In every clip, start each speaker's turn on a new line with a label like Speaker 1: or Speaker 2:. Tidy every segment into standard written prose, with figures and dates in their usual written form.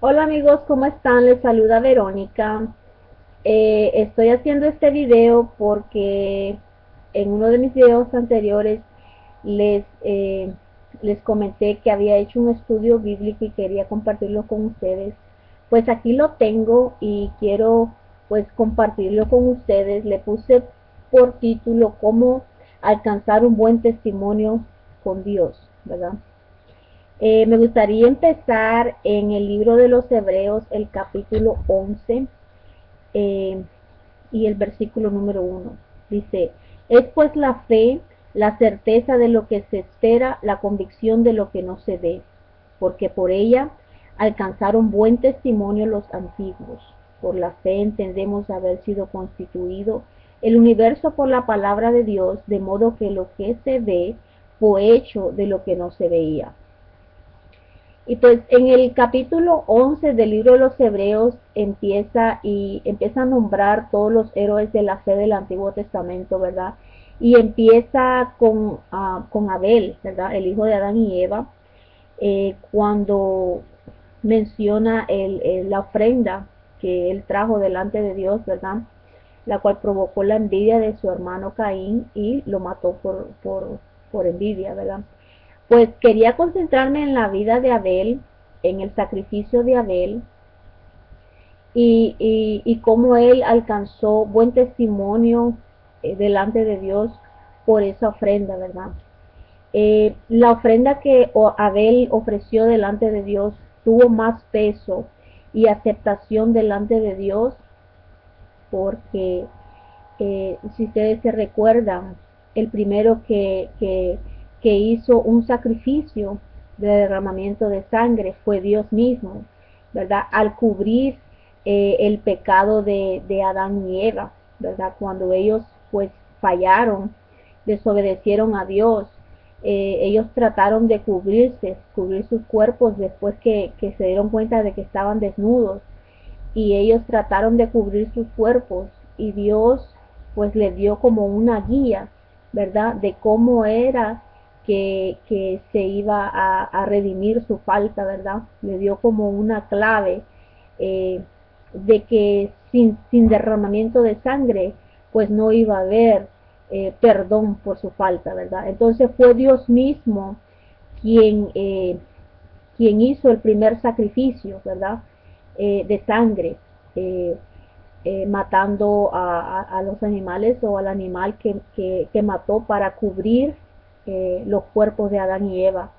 Speaker 1: Hola amigos, ¿cómo están? Les saluda Verónica. Estoy haciendo este video porque en uno de mis videos anteriores les comenté que había hecho un estudio bíblico y quería compartirlo con ustedes. Pues aquí lo tengo y quiero pues compartirlo con ustedes. Le puse por título cómo alcanzar un buen testimonio con Dios, ¿verdad? Me gustaría empezar en el libro de los Hebreos, el capítulo 11 eh, y el versículo número 1. Dice, es pues la fe, la certeza de lo que se espera, la convicción de lo que no se ve, porque por ella alcanzaron buen testimonio los antiguos. Por la fe entendemos haber sido constituido el universo por la palabra de Dios, de modo que lo que se ve fue hecho de lo que no se veía. Y pues en el capítulo 11 del libro de los Hebreos empieza a nombrar todos los héroes de la fe del Antiguo Testamento, ¿verdad? Y empieza con Abel, ¿verdad? El hijo de Adán y Eva, cuando menciona la ofrenda que él trajo delante de Dios, ¿verdad? La cual provocó la envidia de su hermano Caín y lo mató por envidia, ¿verdad? Pues quería concentrarme en la vida de Abel, en el sacrificio de Abel y cómo él alcanzó buen testimonio delante de Dios por esa ofrenda, ¿verdad? La ofrenda que Abel ofreció delante de Dios tuvo más peso y aceptación delante de Dios porque si ustedes se recuerdan, el primero que hizo un sacrificio de derramamiento de sangre fue Dios mismo, ¿verdad? Al cubrir el pecado de Adán y Eva, ¿verdad? Cuando ellos pues fallaron, desobedecieron a Dios, ellos trataron de cubrir sus cuerpos después que se dieron cuenta de que estaban desnudos y ellos trataron de cubrir sus cuerpos y Dios pues les dio como una guía, ¿verdad? De cómo era que se iba a redimir su falta, ¿verdad? Le dio como una clave eh, de que sin derramamiento de sangre pues no iba a haber perdón por su falta, ¿verdad? Entonces fue Dios mismo quien, quien hizo el primer sacrificio, ¿verdad? De sangre, eh, matando a los animales o al animal que mató para cubrir los cuerpos de Adán y Eva.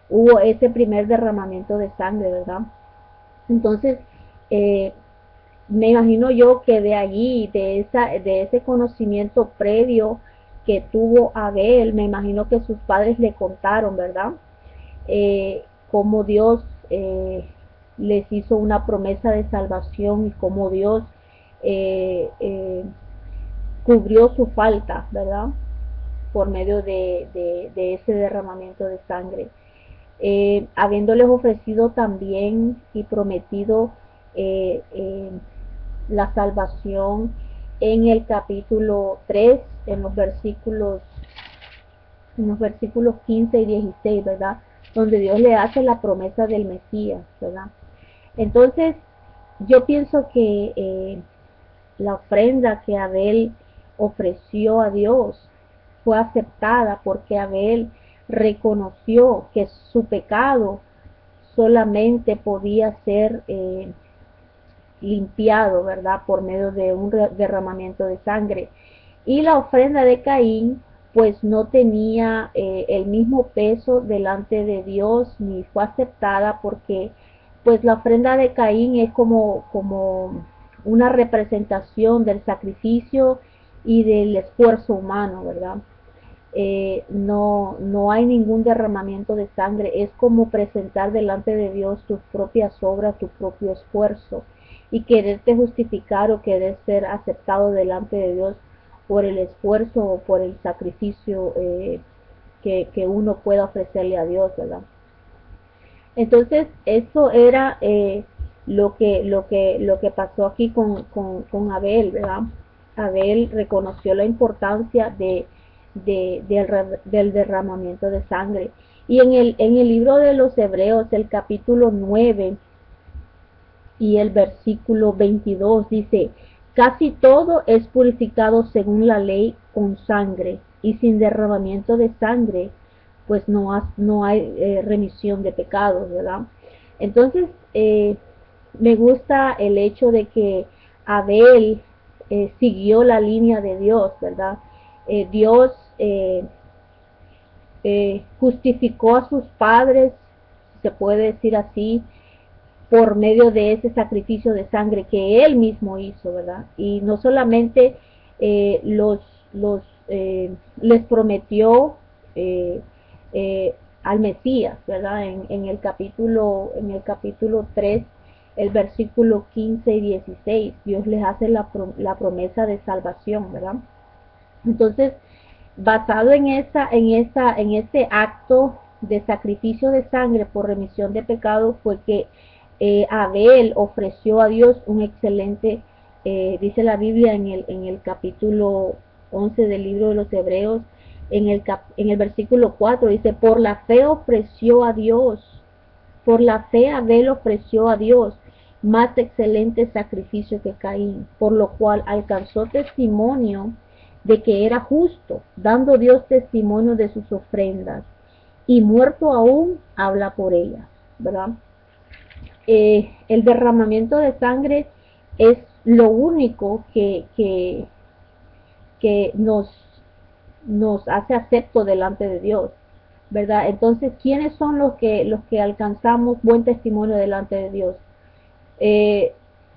Speaker 1: Hubo ese primer derramamiento de sangre, ¿verdad? Entonces, eh, me imagino yo que de allí, de ese conocimiento previo que tuvo Abel, me imagino que sus padres le contaron, ¿verdad? Cómo Dios les hizo una promesa de salvación y cómo Dios eh, eh, cubrió su falta, ¿verdad? Por medio de ese derramamiento de sangre. Habiéndoles ofrecido también y prometido eh, eh, la salvación en el capítulo 3, en los versículos 15 y 16, ¿verdad? Donde Dios le hace la promesa del Mesías, ¿verdad? Entonces, yo pienso que la ofrenda que Abel ofreció a Dios fue aceptada porque Abel reconoció que su pecado solamente podía ser limpiado, ¿verdad? Por medio de un derramamiento de sangre. Y la ofrenda de Caín, pues no tenía el mismo peso delante de Dios ni fue aceptada porque pues la ofrenda de Caín es como una representación del sacrificio y del esfuerzo humano, ¿verdad? No hay ningún derramamiento de sangre, es como presentar delante de Dios tus propias obras, tu propio esfuerzo y quererte justificar o querer ser aceptado delante de Dios por el esfuerzo o por el sacrificio que uno pueda ofrecerle a Dios, ¿verdad? Entonces, eso era lo que pasó aquí con Abel, ¿verdad? Abel reconoció la importancia del derramamiento de sangre. Y en el libro de los Hebreos, el capítulo 9 y el versículo 22 dice, casi todo es purificado según la ley con sangre, y sin derramamiento de sangre, pues no hay remisión de pecados, ¿verdad? Entonces, me gusta el hecho de que Abel siguió la línea de Dios, ¿verdad? Dios justificó a sus padres, se puede decir así, por medio de ese sacrificio de sangre que él mismo hizo, ¿verdad? Y no solamente eh, los, les prometió eh, al Mesías, ¿verdad? En el capítulo 3, el versículo 15 y 16, Dios les hace la promesa de salvación, ¿verdad? Entonces, basado en ese acto de sacrificio de sangre por remisión de pecados, fue que Abel ofreció a Dios un excelente, dice la Biblia en el capítulo 11 del libro de los Hebreos, en el versículo 4, dice, por la fe ofreció a Dios, por la fe Abel ofreció a Dios más excelente sacrificio que Caín, por lo cual alcanzó testimonio de que era justo, dando Dios testimonio de sus ofrendas, y muerto aún habla por ellas, ¿verdad? El derramamiento de sangre es lo único que nos hace acepto delante de Dios, ¿verdad? Entonces, ¿quiénes son los que alcanzamos buen testimonio delante de Dios?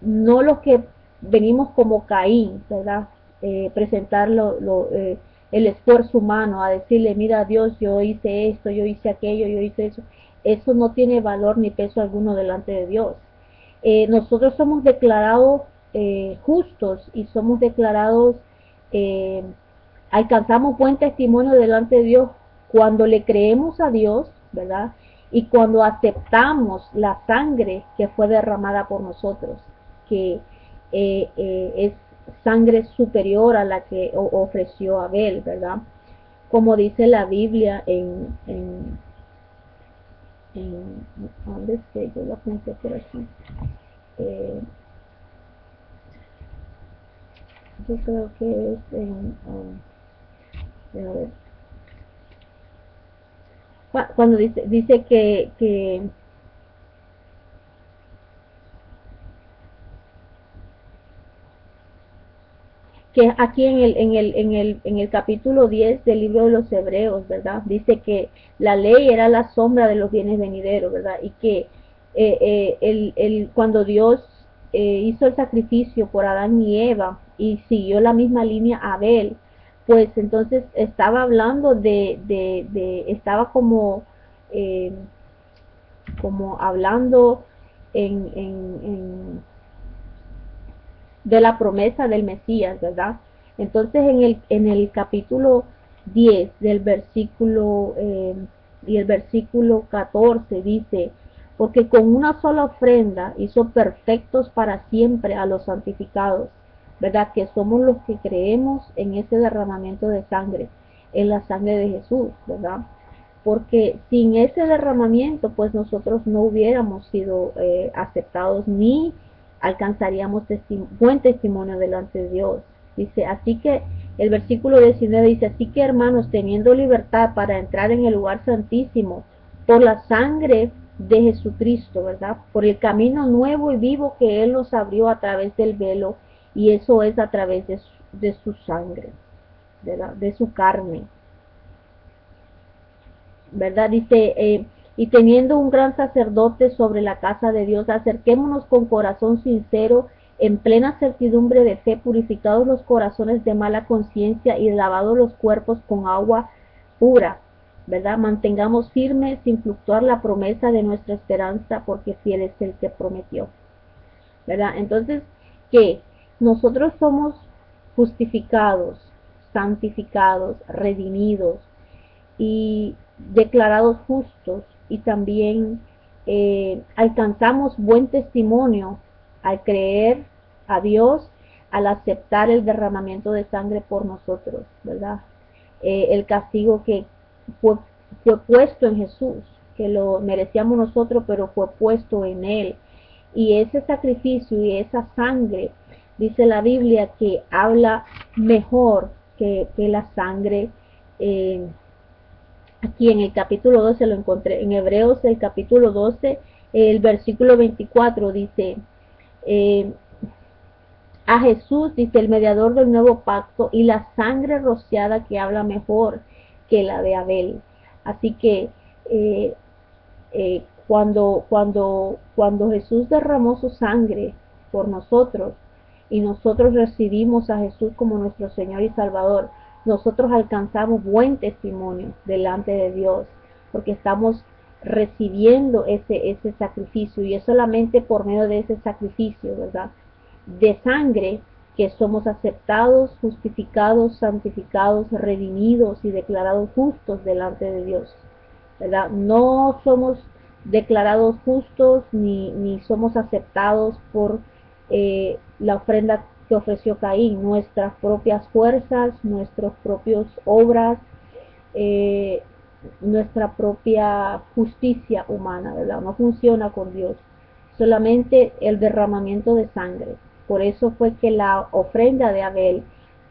Speaker 1: No los que venimos como Caín, ¿verdad? Presentar el esfuerzo humano, a decirle, mira Dios, yo hice esto, yo hice aquello, yo hice eso no tiene valor ni peso alguno delante de Dios. Nosotros somos declarados justos y somos declarados, eh, alcanzamos buen testimonio delante de Dios cuando le creemos a Dios, ¿verdad? Y cuando aceptamos la sangre que fue derramada por nosotros, que es sangre superior a la que ofreció Abel, ¿verdad? Como dice la Biblia ¿dónde sé? Yo lo apunté por aquí. Eh, yo creo que es a ver, cuando dice que aquí en el capítulo 10 del libro de los Hebreos, ¿verdad? Dice que la ley era la sombra de los bienes venideros, ¿verdad? Y que cuando Dios hizo el sacrificio por Adán y Eva y siguió la misma línea Abel, pues entonces estaba hablando estaba eh, como hablando en de la promesa del Mesías, ¿verdad? Entonces en el capítulo 10 del versículo y el versículo 14 dice, porque con una sola ofrenda hizo perfectos para siempre a los santificados, ¿verdad? Que somos los que creemos en ese derramamiento de sangre, en la sangre de Jesús, ¿verdad? Porque sin ese derramamiento, pues nosotros no hubiéramos sido aceptados ni alcanzaríamos buen testimonio delante de Dios. Dice, así que el versículo 19 dice, así que hermanos, teniendo libertad para entrar en el lugar santísimo por la sangre de Jesucristo, ¿verdad? Por el camino nuevo y vivo que Él nos abrió a través del velo, y eso es a través de su sangre, ¿verdad? De su carne. ¿Verdad? Dice, y teniendo un gran sacerdote sobre la casa de Dios, acerquémonos con corazón sincero, en plena certidumbre de fe, purificados los corazones de mala conciencia y lavados los cuerpos con agua pura, ¿verdad? Mantengamos firme sin fluctuar la promesa de nuestra esperanza, porque fiel es el que prometió, ¿verdad? Entonces, que nosotros somos justificados, santificados, redimidos, y declarados justos, y también alcanzamos buen testimonio al creer a Dios, al aceptar el derramamiento de sangre por nosotros, ¿verdad? El castigo que fue, fue puesto en Jesús, que lo merecíamos nosotros, pero fue puesto en Él. Y ese sacrificio y esa sangre, dice la Biblia, que habla mejor que la sangre. eh, Aquí en el capítulo 12 lo encontré, en Hebreos el capítulo 12, el versículo 24 dice, eh, a Jesús, dice, el mediador del nuevo pacto, y la sangre rociada que habla mejor que la de Abel. Así que eh, cuando Jesús derramó su sangre por nosotros y nosotros recibimos a Jesús como nuestro Señor y Salvador, nosotros alcanzamos buen testimonio delante de Dios, porque estamos recibiendo ese sacrificio, y es solamente por medio de ese sacrificio, ¿verdad? De sangre, que somos aceptados, justificados, santificados, redimidos y declarados justos delante de Dios, ¿verdad? No somos declarados justos ni somos aceptados por la ofrenda que ofreció Caín, nuestras propias fuerzas, nuestras propias obras, eh, nuestra propia justicia humana, ¿verdad? No funciona con Dios, solamente el derramamiento de sangre. Por eso fue que la ofrenda de Abel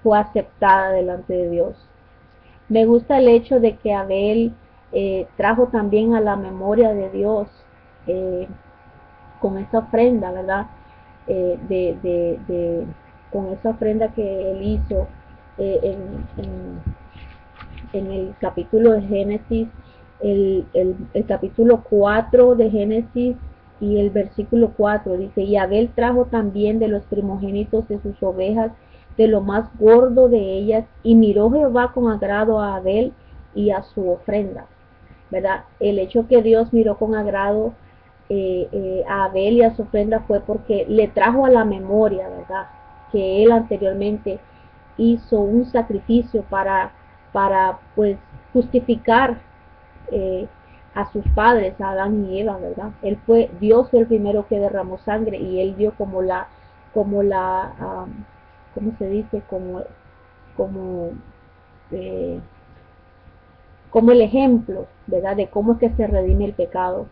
Speaker 1: fue aceptada delante de Dios. Me gusta el hecho de que Abel trajo también a la memoria de Dios eh, con esa ofrenda, ¿verdad? Con esa ofrenda que él hizo eh, en, en, en el capítulo de Génesis, el capítulo 4 de Génesis y el versículo 4 dice, y Abel trajo también de los primogénitos de sus ovejas, de lo más gordo de ellas, y miró Jehová con agrado a Abel y a su ofrenda, ¿verdad? El hecho que Dios miró con agrado a Abel y a su ofrenda fue porque le trajo a la memoria, ¿verdad? Que él anteriormente hizo un sacrificio para pues justificar eh, a sus padres, a Adán y Eva, ¿verdad? Dios fue el primero que derramó sangre, y él dio ¿cómo se dice? Como, eh, como el ejemplo, ¿verdad? De cómo es que se redime el pecado.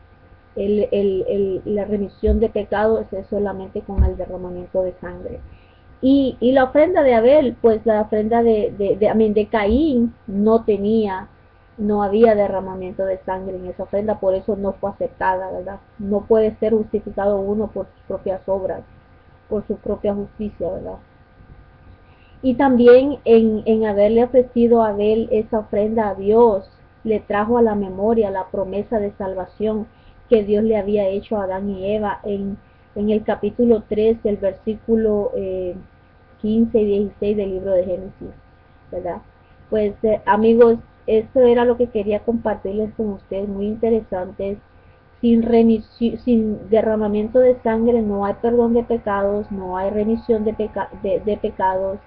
Speaker 1: La remisión de pecados es solamente con el derramamiento de sangre. Y la ofrenda de Abel, pues la ofrenda de Caín no había derramamiento de sangre en esa ofrenda, por eso no fue aceptada, ¿verdad? No puede ser justificado uno por sus propias obras, por su propia justicia, ¿verdad? Y también en haberle ofrecido a Abel esa ofrenda a Dios, le trajo a la memoria la promesa de salvación que Dios le había hecho a Adán y Eva en el capítulo 3, el versículo 15 y 16 del libro de Génesis, ¿verdad? Pues amigos, esto era lo que quería compartirles con ustedes, muy interesantes. Sin derramamiento de sangre no hay perdón de pecados, no hay remisión de pecados,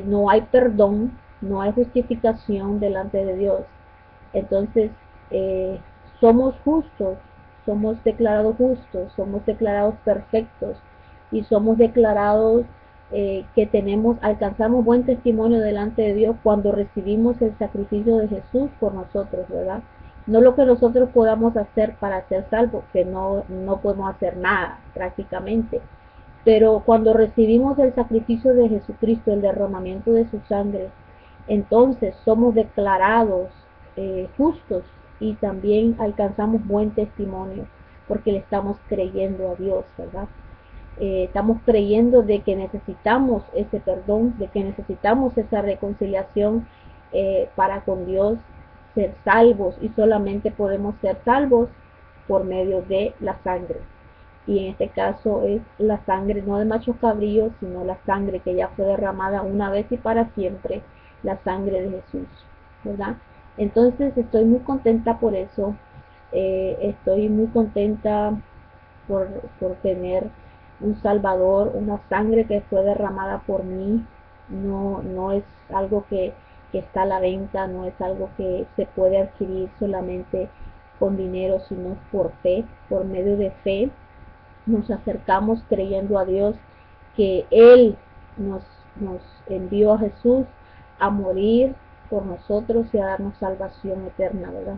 Speaker 1: no hay perdón, no hay justificación delante de Dios. Entonces, eh, somos justos, somos declarados justos, somos declarados perfectos, y somos declarados que alcanzamos buen testimonio delante de Dios cuando recibimos el sacrificio de Jesús por nosotros, ¿verdad? No lo que nosotros podamos hacer para ser salvos, que no podemos hacer nada prácticamente, pero cuando recibimos el sacrificio de Jesucristo, el derramamiento de su sangre, entonces somos declarados justos, y también alcanzamos buen testimonio porque le estamos creyendo a Dios, ¿verdad? Estamos creyendo de que necesitamos ese perdón, de que necesitamos esa reconciliación para con Dios, ser salvos, y solamente podemos ser salvos por medio de la sangre. Y en este caso es la sangre no de machos cabríos, sino la sangre que ya fue derramada una vez y para siempre, la sangre de Jesús, ¿verdad? Entonces estoy muy contenta por eso, estoy muy contenta por, por tener un Salvador, una sangre que fue derramada por mí. No es algo que está a la venta, no es algo que se puede adquirir solamente con dinero, sino por fe, por medio de fe nos acercamos creyendo a Dios que Él nos, nos envió a Jesús a morir por nosotros y a darnos salvación eterna, ¿verdad?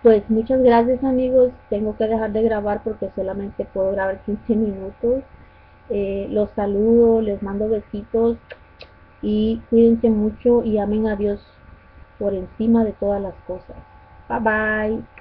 Speaker 1: Pues muchas gracias amigos, tengo que dejar de grabar porque solamente puedo grabar 15 minutos. Los saludo, les mando besitos y cuídense mucho y amen a Dios por encima de todas las cosas. Bye bye.